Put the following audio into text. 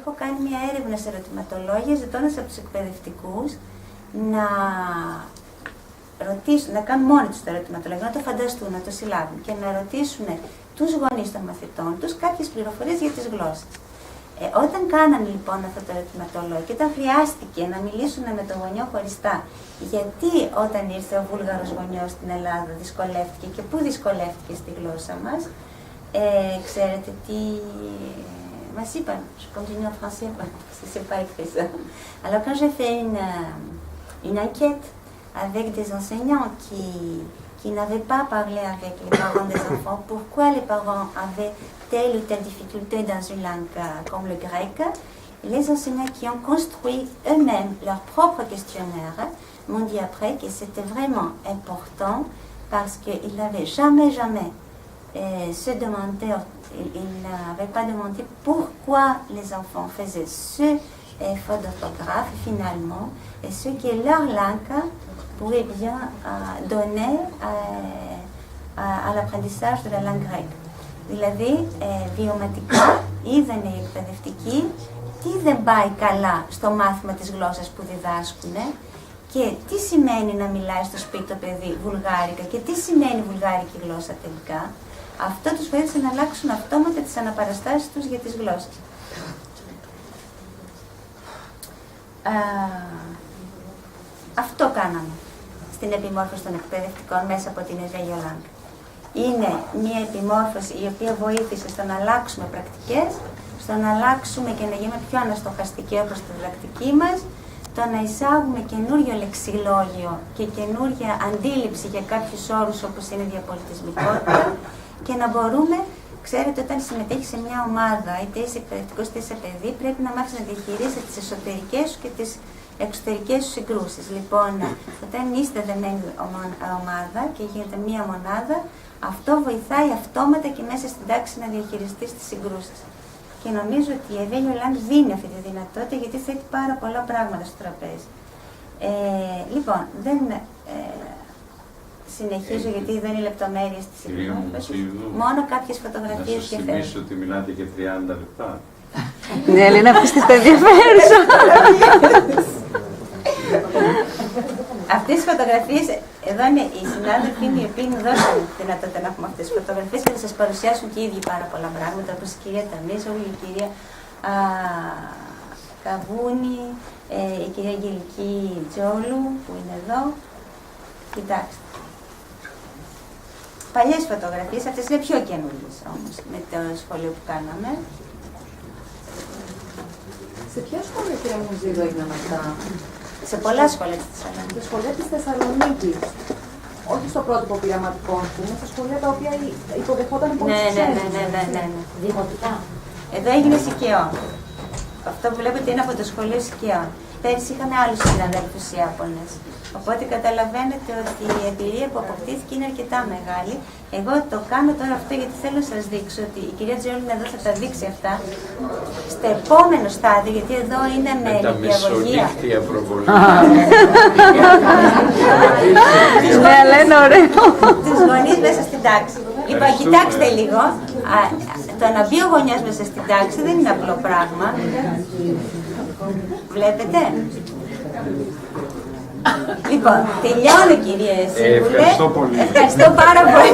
έχω κάνει μια έρευνα σε ερωτηματολόγια, ζητώντας από τους εκπαιδευτικούς να ρωτήσουν, να κάνουν μόνοι τους το ερωτηματολόγιο, να το φανταστούν, να το συλλάβουν και να ρωτήσουν τους γονείς των μαθητών τους κάποιες πληροφορίες για τις γλώσσες. Όταν κάνανε λοιπόν αυτό το ερωτηματολόγιο και όταν χρειάστηκε να μιλήσουν με τον γονιό χωριστά, γιατί όταν ήρθε ο Βούλγαρος γονιός στην Ελλάδα δυσκολεύτηκε και πού δυσκολεύτηκε στη γλώσσα μας, ξέρετε τι μας είπαν, je continue en français, c'est pas écrit ça. Alors quand j'ai fait une enquête avec des enseignants qui n'avaient pas parlé avec les parents des enfants, pourquoi les parents avaient telle ou telle difficulté dans une langue comme le grec, les enseignants qui ont construit eux-mêmes leur propre questionnaire m'ont dit après que c'était vraiment important parce qu'ils n'avaient jamais se demandé, ils n'avaient pas demandé pourquoi les enfants faisaient ce faute d'orthographe finalement et ce que leur langue pouvait bien donner à l'apprentissage de la langue grecque. Δηλαδή, βιωματικά είδανε οι εκπαιδευτικοί τι δεν πάει καλά στο μάθημα της γλώσσας που διδάσκουν και τι σημαίνει να μιλάει στο σπίτι το παιδί βουλγάρικα και τι σημαίνει βουλγάρικη γλώσσα τελικά. Αυτό τους βοήθησε να αλλάξουν αυτόματα τις αναπαραστάσεις τους για τις γλώσσες. Αυτό κάναμε στην επιμόρφωση των εκπαιδευτικών μέσα από την Ιωλάνκα. Είναι μια επιμόρφωση η οποία βοήθησε στο να αλλάξουμε πρακτικές, στο να αλλάξουμε και να γίνουμε πιο αναστοχαστικοί όπως τη διδακτική μας, το να εισάγουμε καινούριο λεξιλόγιο και καινούρια αντίληψη για κάποιους όρους όπως είναι η διαπολιτισμικότητα και να μπορούμε, ξέρετε, όταν συμμετέχει σε μια ομάδα, είτε είσαι εκπαιδευτικός είτε είσαι παιδί, πρέπει να μάθεις να διαχειρίζεσαι τις εσωτερικές σου και τις εξωτερικές σου συγκρούσεις. Λοιπόν, όταν είστε δεμένη ομάδα και γίνεται μια μονάδα, αυτό βοηθάει αυτόματα και μέσα στην τάξη να διαχειριστείς τις συγκρούσεις. Και νομίζω ότι η Εβέλιο Λάγκ δίνει αυτή τη δυνατότητα γιατί θέτει πάρα πολλά πράγματα στο τραπέζι. Λοιπόν, δεν συνεχίζω γιατί δεν είναι λεπτομέρειες της επιμόρφωσης. Μόνο κάποιες φωτογραφίες και θέλω. Να σας θυμίσω ότι μιλάτε και 30 λεπτά. Ναι, Ελένα, αυτές ενδιαφέρουσα. Αυτές τις φωτογραφίες, εδώ είναι οι συνάδελφοι οι οποίοι μου δώσαν τη δυνατότητα να έχουμε αυτές τις φωτογραφίες και θα σας παρουσιάσουν και οι ίδιοι πάρα πολλά πράγματα, όπως η κυρία Ταμίζογλου, η κυρία Καβούνη, η κυρία Αγγελική Τζόλου που είναι εδώ. Κοιτάξτε. Παλιές φωτογραφίες, αυτές είναι πιο καινούργιες όμως, με το σχολείο που κάναμε. Σε ποια σχολεία, κυρία Μουζίδου, έγιναν αυτά? Σε πολλά σχολεία της Θεσσαλονίκης. Σε σχολεία της Θεσσαλονίκης. Όχι στο πρότυπο πειραματικό, ας πούμε, στα σχολεία τα οποία υποδεχόταν πολλές Ναι. Δημοτικά. Εδώ έγινε Σικαιών. Αυτό που βλέπετε είναι από το σχολείο Σικαιών. Πέρυσι είχαμε άλλους συναδέλφους Ιάπωνες. Οπότε καταλαβαίνετε ότι η εμπειρία που αποκτήθηκε είναι αρκετά μεγάλη. Εγώ το κάνω τώρα αυτό γιατί θέλω να σας δείξω ότι η κυρία Τζιόλου εδώ θα τα δείξει αυτά στο επόμενο στάδιο, γιατί εδώ είναι με νηπιαγωγεία. Μεσολύχτια προβολή. Ναι, αλλά είναι ωραίο. Τους γονείς μέσα στην τάξη. Λοιπόν, κοιτάξτε λίγο. Το να μπει ο γονιός μέσα στην τάξη δεν είναι απλό πράγμα. Βλέπετε. Λοιπόν, τελειώνω κυρίες. Ευχαριστώ πολύ. Ευχαριστώ πάρα πολύ.